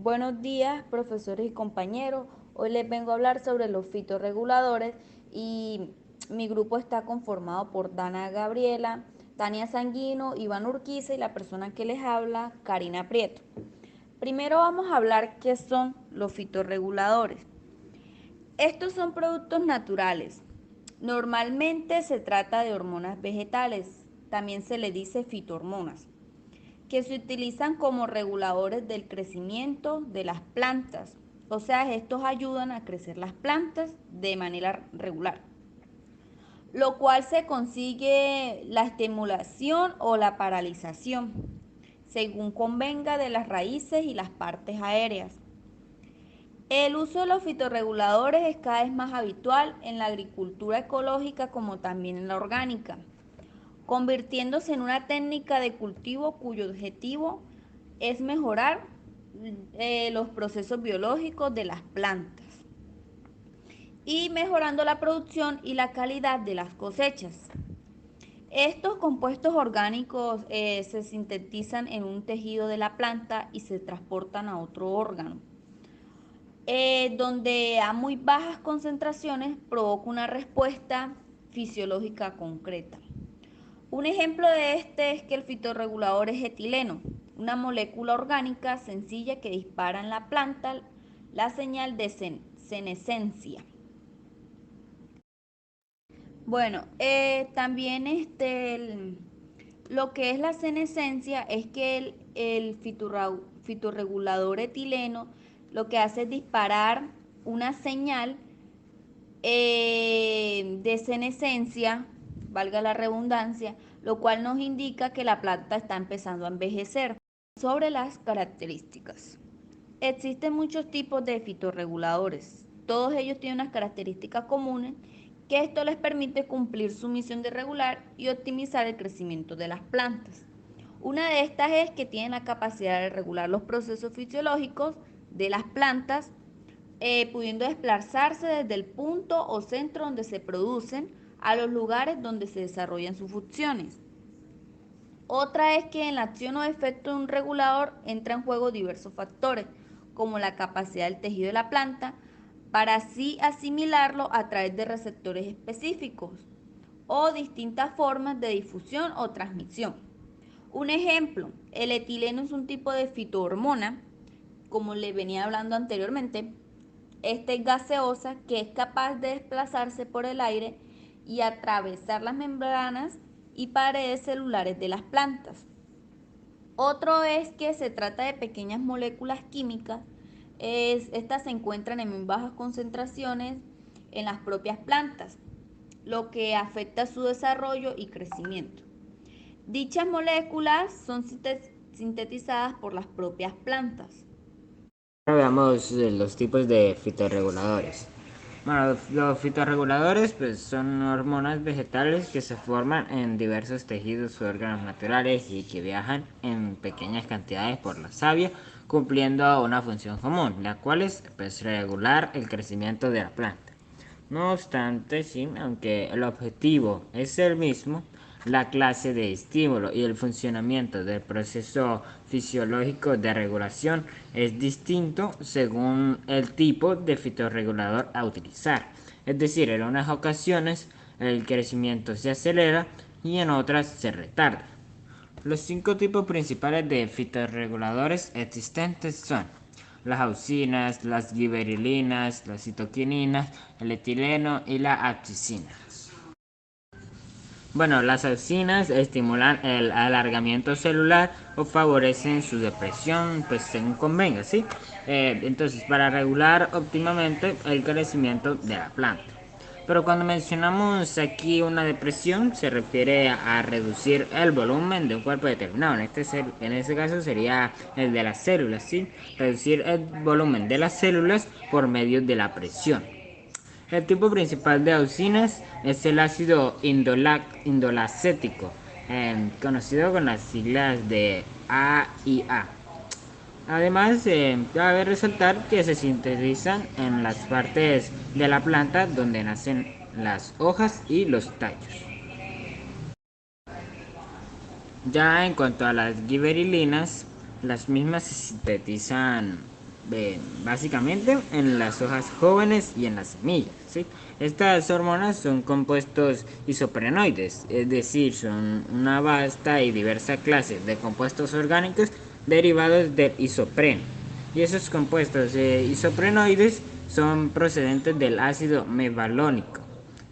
Buenos días, profesores y compañeros. Hoy les vengo a hablar sobre los fitorreguladores y mi grupo está conformado por Dana Gabriela, Tania Sanguino, Iván Urquiza y la persona que les habla, Karina Prieto. Primero vamos a hablar qué son los fitorreguladores. Estos son productos naturales. Normalmente se trata de hormonas vegetales, también se le dice fitohormonas, que se utilizan como reguladores del crecimiento de las plantas. O sea, estos ayudan a crecer las plantas de manera regular, lo cual se consigue la estimulación o la paralización, según convenga de las raíces y las partes aéreas. El uso de los fitorreguladores es cada vez más habitual en la agricultura ecológica como también en la orgánica, convirtiéndose en una técnica de cultivo cuyo objetivo es mejorar los procesos biológicos de las plantas y mejorando la producción y la calidad de las cosechas. Estos compuestos orgánicos se sintetizan en un tejido de la planta y se transportan a otro órgano, donde a muy bajas concentraciones provoca una respuesta fisiológica concreta. Un ejemplo de este es que el fitorregulador es etileno, una molécula orgánica sencilla que dispara en la planta la señal de senescencia. Bueno, también lo que es la senescencia es que el fitorregulador etileno lo que hace es disparar una señal de senescencia, valga la redundancia, lo cual nos indica que la planta está empezando a envejecer. Sobre las características. Existen muchos tipos de fitorreguladores. Todos ellos tienen unas características comunes que esto les permite cumplir su misión de regular y optimizar el crecimiento de las plantas. Una de estas es que tienen la capacidad de regular los procesos fisiológicos de las plantas, pudiendo desplazarse desde el punto o centro donde se producen a los lugares donde se desarrollan sus funciones. Otra es que en la acción o efecto de un regulador entran en juego diversos factores, como la capacidad del tejido de la planta, para así asimilarlo a través de receptores específicos o distintas formas de difusión o transmisión. Un ejemplo, el etileno es un tipo de fitohormona, como le venía hablando anteriormente. Esta es gaseosa que es capaz de desplazarse por el aire y atravesar las membranas y paredes celulares de las plantas. Otro es que se trata de pequeñas moléculas químicas. Estas se encuentran en muy bajas concentraciones en las propias plantas, lo que afecta su desarrollo y crecimiento. Dichas moléculas son sintetizadas por las propias plantas. Ahora veamos los tipos de fitorreguladores. Bueno, los fitorreguladores pues, son hormonas vegetales que se forman en diversos tejidos o órganos naturales y que viajan en pequeñas cantidades por la savia, cumpliendo una función común, la cual es pues, regular el crecimiento de la planta. No obstante, sí, aunque el objetivo es el mismo, la clase de estímulo y el funcionamiento del proceso fisiológico de regulación es distinto según el tipo de fitorregulador a utilizar. Es decir, en unas ocasiones el crecimiento se acelera y en otras se retarda. Los 5 tipos principales de fitorreguladores existentes son las auxinas, las giberilinas, las citoquininas, el etileno y la abscisinas. Bueno, las auxinas estimulan el alargamiento celular o favorecen su depresión, pues según convenga, ¿sí? Entonces, para regular óptimamente el crecimiento de la planta. Pero cuando mencionamos aquí una depresión, se refiere a reducir el volumen de un cuerpo determinado. En este caso sería el de las células, ¿sí? Reducir el volumen de las células por medio de la presión. El tipo principal de auxinas es el ácido indolacético, conocido con las siglas de AIA. Además, cabe resaltar que se sintetizan en las partes de la planta donde nacen las hojas y los tallos. Ya en cuanto a las giberilinas, las mismas se sintetizan básicamente en las hojas jóvenes y en las semillas, ¿sí? Estas hormonas son compuestos isoprenoides, es decir, son una vasta y diversa clase de compuestos orgánicos derivados del isopreno. Y esos compuestos isoprenoides son procedentes del ácido mevalónico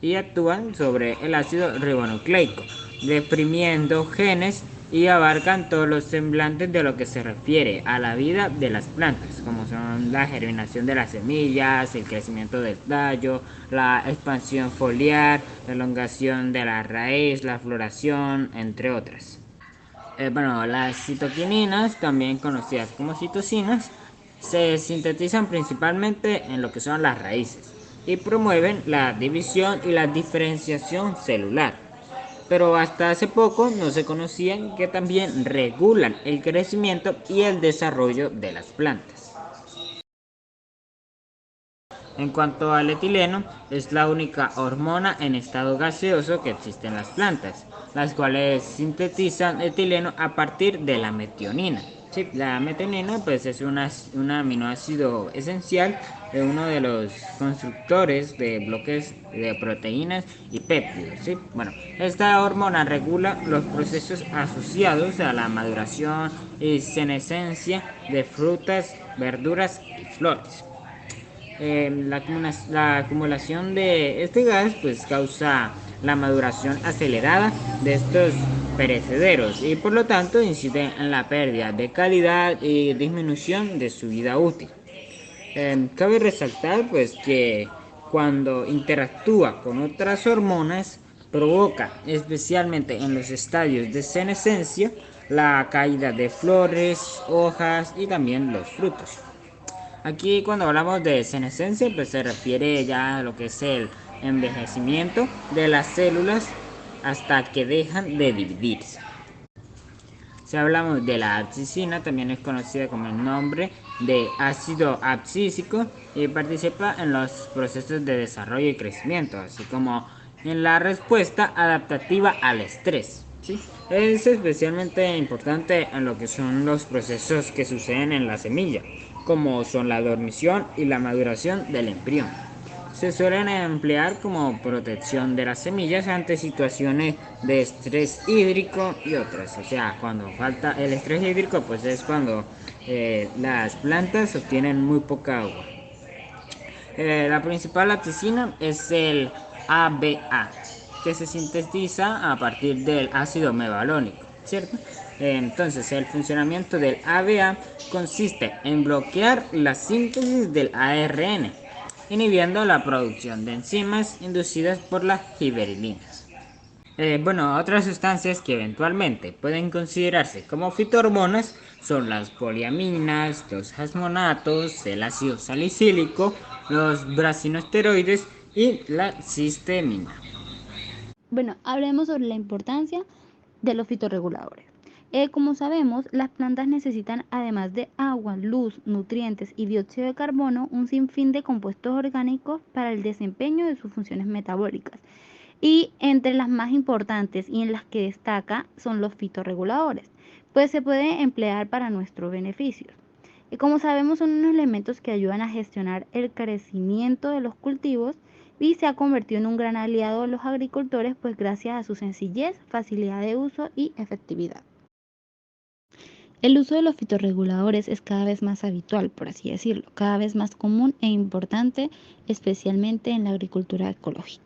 y actúan sobre el ácido ribonucleico, deprimiendo genes y abarcan todos los semblantes de lo que se refiere a la vida de las plantas, como son la germinación de las semillas, el crecimiento del tallo, la expansión foliar, la elongación de la raíz, la floración, entre otras. Las citoquininas, también conocidas como citocinas, se sintetizan principalmente en lo que son las raíces y promueven la división y la diferenciación celular. Pero hasta hace poco no se conocían que también regulan el crecimiento y el desarrollo de las plantas. En cuanto al etileno, es la única hormona en estado gaseoso que existe en las plantas, las cuales sintetizan etileno a partir de la metionina. Sí, la metionina pues, es un aminoácido esencial, uno de los constructores de bloques de proteínas y péptidos. ¿Sí? Bueno, esta hormona regula los procesos asociados a la maduración y senescencia de frutas, verduras y flores. La acumulación de este gas pues causa la maduración acelerada de estos perecederos y por lo tanto incide en la pérdida de calidad y disminución de su vida útil. Cabe resaltar pues que cuando interactúa con otras hormonas provoca, especialmente en los estadios de senescencia, la caída de flores, hojas y también los frutos. Aquí cuando hablamos de senescencia, pues se refiere ya a lo que es el envejecimiento de las células hasta que dejan de dividirse. Si hablamos de la abscisina, también es conocida como el nombre de ácido abscísico y participa en los procesos de desarrollo y crecimiento, así como en la respuesta adaptativa al estrés. ¿Sí? Es especialmente importante en lo que son los procesos que suceden en la semilla, como son la dormición y la maduración del embrión. Se suelen emplear como protección de las semillas ante situaciones de estrés hídrico y otras. O sea, cuando falta el estrés hídrico, pues es cuando las plantas obtienen muy poca agua. La principal abscisina es el ABA, que se sintetiza a partir del ácido mevalónico, ¿cierto? Entonces, el funcionamiento del ABA consiste en bloquear la síntesis del ARN, inhibiendo la producción de enzimas inducidas por las gibberelinas. Otras sustancias que eventualmente pueden considerarse como fitohormonas son las poliaminas, los jasmonatos, el ácido salicílico, los brasinosteroides y la cistemina. Bueno, hablemos sobre la importancia de los fitorreguladores. Como sabemos, las plantas necesitan, además de agua, luz, nutrientes y dióxido de carbono, un sinfín de compuestos orgánicos para el desempeño de sus funciones metabólicas. Y entre las más importantes y en las que destaca son los fitorreguladores, pues se puede emplear para nuestro beneficio. Y como sabemos, son unos elementos que ayudan a gestionar el crecimiento de los cultivos y se ha convertido en un gran aliado de los agricultores, pues gracias a su sencillez, facilidad de uso y efectividad. El uso de los fitorreguladores es cada vez más habitual, por así decirlo, cada vez más común e importante, especialmente en la agricultura ecológica.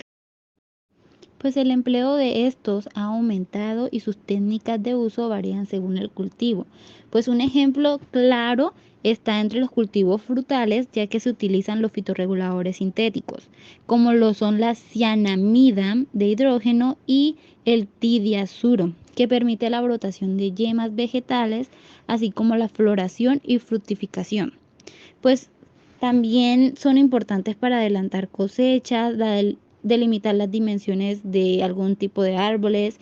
Pues el empleo de estos ha aumentado y sus técnicas de uso varían según el cultivo. Pues un ejemplo claro está entre los cultivos frutales, ya que se utilizan los fitorreguladores sintéticos, como lo son la cianamida de hidrógeno y el tidiazuro, que permite la brotación de yemas vegetales, así como la floración y fructificación. Pues también son importantes para adelantar cosechas, delimitar las dimensiones de algún tipo de árboles,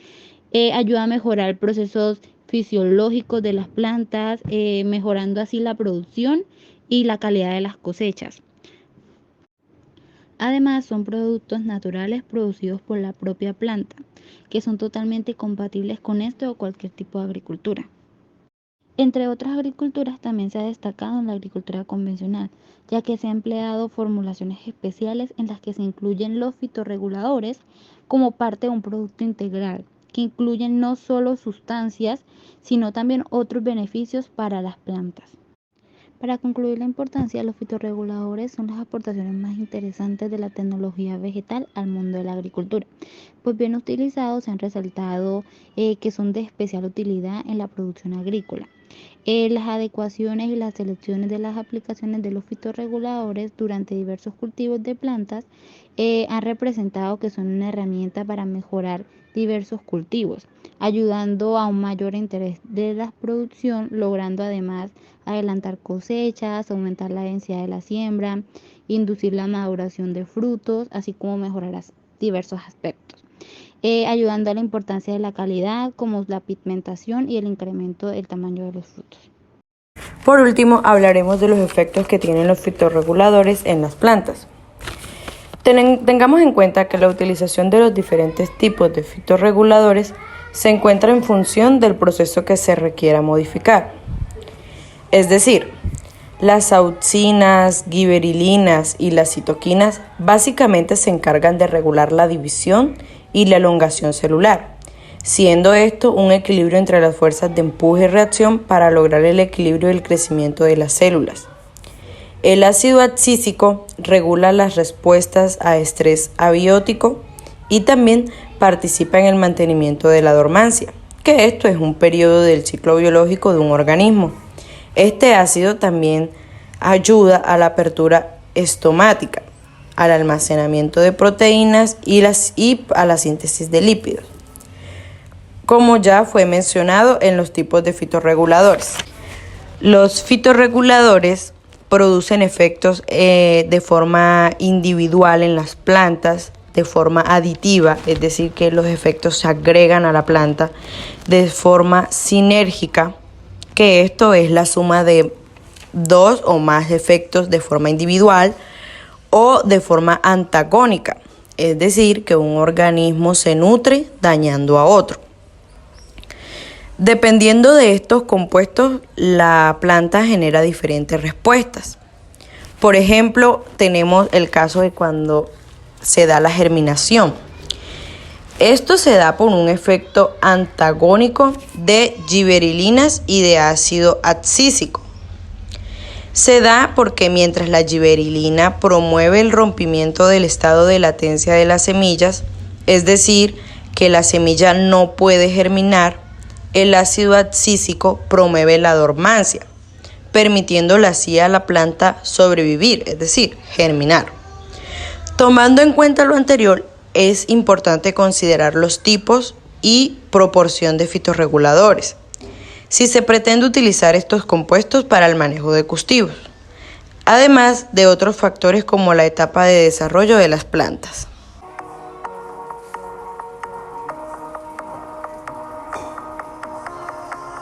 ayuda a mejorar procesos fisiológicos de las plantas, mejorando así la producción y la calidad de las cosechas. Además, son productos naturales producidos por la propia planta, que son totalmente compatibles con este o cualquier tipo de agricultura. Entre otras agriculturas también se ha destacado en la agricultura convencional, ya que se han empleado formulaciones especiales en las que se incluyen los fitorreguladores como parte de un producto integral, que incluyen no solo sustancias, sino también otros beneficios para las plantas. Para concluir la importancia, los fitorreguladores son las aportaciones más interesantes de la tecnología vegetal al mundo de la agricultura, pues bien utilizados se han resaltado que son de especial utilidad en la producción agrícola. Las adecuaciones y las selecciones de las aplicaciones de los fitorreguladores durante diversos cultivos de plantas han representado que son una herramienta para mejorar diversos cultivos, ayudando a un mayor interés de la producción, logrando además adelantar cosechas, aumentar la densidad de la siembra, inducir la maduración de frutos, así como mejorar diversos aspectos, ayudando a la importancia de la calidad, como la pigmentación y el incremento del tamaño de los frutos. Por último, hablaremos de los efectos que tienen los fitorreguladores en las plantas. Tengamos en cuenta que la utilización de los diferentes tipos de fitorreguladores se encuentra en función del proceso que se requiera modificar. Es decir, las auxinas, gibberilinas y las citoquinas básicamente se encargan de regular la división y la elongación celular, siendo esto un equilibrio entre las fuerzas de empuje y reacción para lograr el equilibrio del crecimiento de las células. El ácido abscísico regula las respuestas a estrés abiótico y también participa en el mantenimiento de la dormancia, que esto es un periodo del ciclo biológico de un organismo. Este ácido también ayuda a la apertura estomática, al almacenamiento de proteínas y a la síntesis de lípidos, como ya fue mencionado en los tipos de fitorreguladores. Los fitorreguladores producen efectos de forma individual en las plantas, de forma aditiva, es decir, que los efectos se agregan a la planta, de forma sinérgica, que esto es la suma de dos o más efectos de forma individual, o de forma antagónica, es decir, que un organismo se nutre dañando a otro. Dependiendo de estos compuestos, la planta genera diferentes respuestas. Por ejemplo, tenemos el caso de cuando se da la germinación. Esto se da por un efecto antagónico de gibberilinas y de ácido abscísico. Se da porque mientras la gibberilina promueve el rompimiento del estado de latencia de las semillas, es decir, que la semilla no puede germinar, el ácido abscísico promueve la dormancia, permitiéndole así a la planta sobrevivir, es decir, germinar. Tomando en cuenta lo anterior, es importante considerar los tipos y proporción de fitorreguladores, si se pretende utilizar estos compuestos para el manejo de cultivos, además de otros factores como la etapa de desarrollo de las plantas.